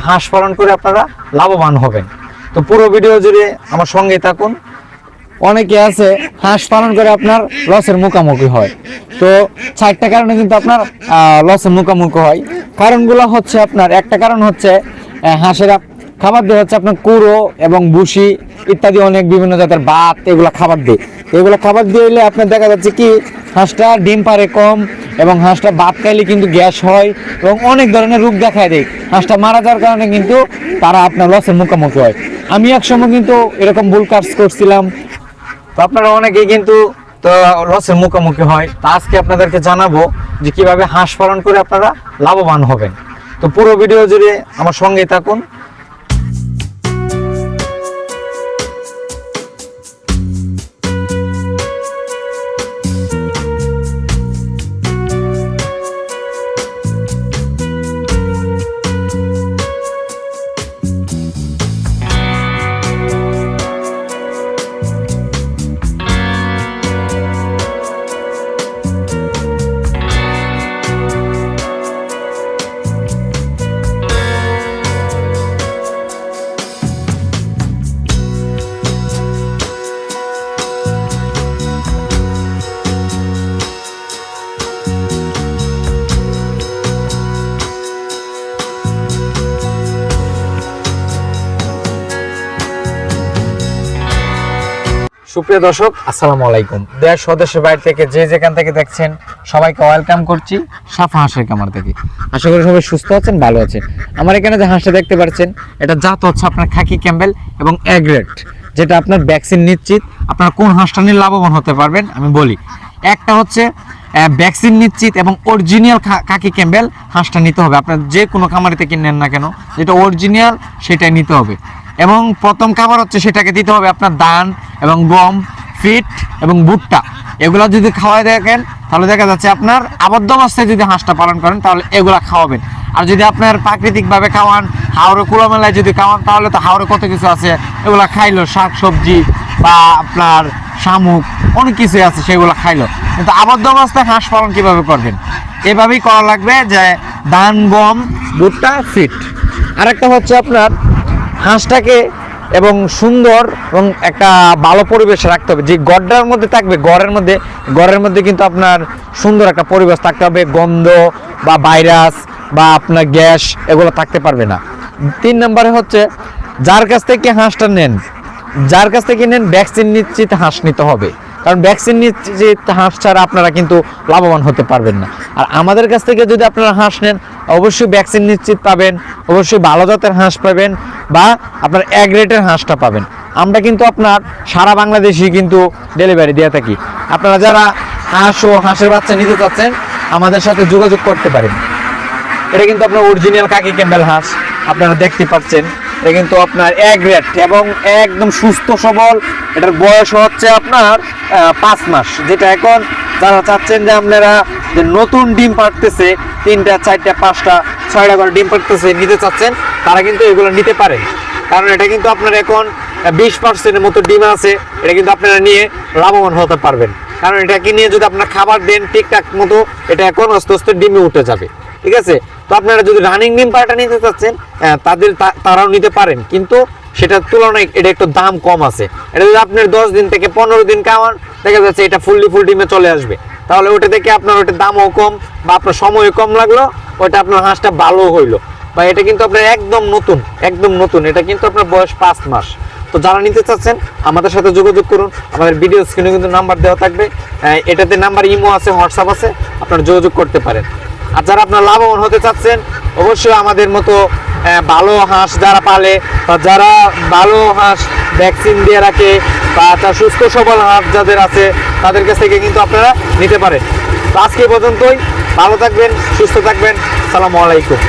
হাঁস পালন করে আপনারা লাভবান হবেন। তো পুরো ভিডিও জুড়ে আমার সঙ্গে থাকুন। অনেকে আছে হাঁস পালন করে আপনার লসের মুখোমুখি হয়। তো 4টা কারণে কিন্তু আপনার লসের মুখোমুখি হয়। কারণগুলো হচ্ছে আপনার একটা কারণ হচ্ছে হাঁসেরা খাবার দিয়ে হচ্ছে আপনার কুড়ো এবং ভুসি ইত্যাদি অনেক বিভিন্ন জাতের ভাত এগুলো খাবার দিয়ে দিলে আপনার দেখা যাচ্ছে কি হাঁসটা ডিম পারে কম এবং হাঁসটা ভাত খাইলে কিন্তু গ্যাস হয় এবং অনেক ধরনের রোগ দেখায় দেয়। হাঁসটা মারা যাওয়ার কারণে কিন্তু তারা আপনার লসের মুখোমুখি হয়। আমি একসময় কিন্তু এরকম ভুল কাজ করছিলাম। তো আপনারা অনেকেই কিন্তু তো লসের মুখোমুখি হয়। তা আজকে আপনাদেরকে জানাবো যে কিভাবে হাঁস পালন করে আপনারা লাভবান হবেন। তো পুরো ভিডিও জুড়ে আমার সঙ্গে থাকুন। সুপ্রিয় দর্শক, আসসালামু আলাইকুম। দেশ স্বদেশের বাইরে থেকে যে যেখান থেকে দেখছেন সবাইকে ওয়েলকাম করছি সাফা হাঁসের খামার থেকে। আশা করি সবাই সুস্থ আছেন, ভালো আছেন। আমার এখানে যে হাঁসটা দেখতে পাচ্ছেন এটা জাত হচ্ছে আপনার খাকি ক্যাম্বেল এবং এ গ্রেড, যেটা আপনার ভ্যাকসিন নিশ্চিত। আপনারা কোন হাঁসটা নিয়ে লাভবান হতে পারবেন আমি বলি। একটা হচ্ছে ভ্যাকসিন নিশ্চিত এবং অরিজিনাল খাকি ক্যাম্বেল হাঁসটা নিতে হবে। আপনার যে কোনো খামারি থেকে নেন না কেন, যেটা অরিজিনাল সেটাই নিতে হবে। এবং প্রথম খাবার হচ্ছে সেটাকে দিতে হবে আপনার ধান এবং গম, ফিট এবং ভুট্টা। এগুলো যদি খাওয়াই দেখেন তাহলে দেখা যাচ্ছে আপনার আবদ্ধ অবস্থায় যদি হাঁসটা পালন করেন তাহলে এগুলা খাওয়াবেন। আর যদি আপনার প্রাকৃতিকভাবে খাওয়ান, হাওড়ে খোলামেলায় যদি খাওয়ান তাহলে তো হাওড়ে কত কিছু আছে, এগুলো খাইলো, শাক সবজি বা আপনার শামুক অনেক কিছু আছে সেগুলো খাইলো। কিন্তু আবদ্ধ অবস্থায় হাঁস পালন কীভাবে করবেন, এভাবেই করা লাগবে যে ধান, গম, ভুট্টা, ফিট। আরেকটা হচ্ছে আপনার হাঁসটাকে এবং সুন্দর এবং একটা ভালো পরিবেশে রাখতে হবে। যে গড়টার মধ্যে থাকবে, ঘরের মধ্যে কিন্তু আপনার সুন্দর একটা পরিবেশ থাকতে হবে। গন্ধ বা ভাইরাস বা আপনার গ্যাস এগুলো থাকতে পারবে না। 3 নম্বরে হচ্ছে যার কাছ থেকে হাঁসটা নেন ভ্যাকসিন নিশ্চিত হাঁস নিতে হবে। কারণ ভ্যাকসিন নিশ্চিত হাঁস ছাড়া আপনারা কিন্তু লাভবান হতে পারবেন না। আর আমাদের কাছ থেকে যদি আপনারা হাঁস নেন অবশ্যই ভ্যাকসিন নিশ্চিত পাবেন, অবশ্যই ভালো জাতের হাঁস পাবেন বা আপনার এ গ্রেডের হাঁসটা পাবেন। আমরা কিন্তু আপনার সারা বাংলাদেশে কিন্তু ডেলিভারি দিয়ে থাকি। আপনারা যারা হাঁস ও হাঁসের বাচ্চা নিতে চাচ্ছেন আমাদের সাথে যোগাযোগ করতে পারেন। এটা কিন্তু আপনার অরিজিনাল খাকি ক্যাম্বেল হাঁস, আপনারা দেখতে পাচ্ছেন। এটা কিন্তু আপনার এ গ্রেড এবং একদম সুস্থ সবল। এটার বয়স হচ্ছে আপনার 5 মাস। যেটা এখন যারা চাচ্ছেন যে আপনারা যে নতুন ডিম পাড়তেছে 3টা 4টা 5টা 6টা করে ডিম পাড়তেছে নিতে চাচ্ছেন, তারা কিন্তু এগুলো নিতে পারেন। কারণ এটা কিন্তু আপনার এখন 20%-এর মতো ডিম আছে। এটা কিন্তু আপনারা নিয়ে লাভবান হতে পারবেন। কারণ এটাকে নিয়ে যদি আপনারা খাবার দেন ঠিকঠাক মতো, এটা এখন আস্তে আস্তে ডিমে উঠে যাবে। ঠিক আছে? তো আপনারা যদি রানিং ডিম পাড়াটা নিতে চাচ্ছেন তারাও নিতে পারেন, কিন্তু সেটার তুলনায় এটা একটু দাম কম আছে। এটা যদি আপনার 10 দিন থেকে 15 দিন খাওয়ান দেখা যাচ্ছে এটা ফুল ডিমে চলে আসবে। তাহলে ওটা থেকে আপনার ওটার দামও কম বা আপনার সময়ও কম লাগলো, ওটা আপনার হাঁসটা ভালো হইলো। বা এটা কিন্তু আপনার একদম নতুন, এটা কিন্তু আপনার বয়স 5 মাস। তো যারা নিতে চাচ্ছেন আমাদের সাথে যোগাযোগ করুন। আমাদের ভিডিও স্ক্রিনে কিন্তু নাম্বার দেওয়া থাকবে, এটাতে নাম্বার ইমো আছে, হোয়াটসঅ্যাপ আছে, আপনারা যোগাযোগ করতে পারেন। আর যারা আপনার লাভবান হতে চাচ্ছেন অবশ্যই আমাদের মতো ভালো হাঁস যারা পালে বা যারা ভালো হাঁস ভ্যাকসিন দিয়ে রাখে বা তার সুস্থ সবল হাঁস যাদের আছে তাদের কাছ থেকে কিন্তু আপনারা নিতে পারেন। তো আজকে পর্যন্তই, ভালো থাকবেন, সুস্থ থাকবেন। আসসালামু আলাইকুম।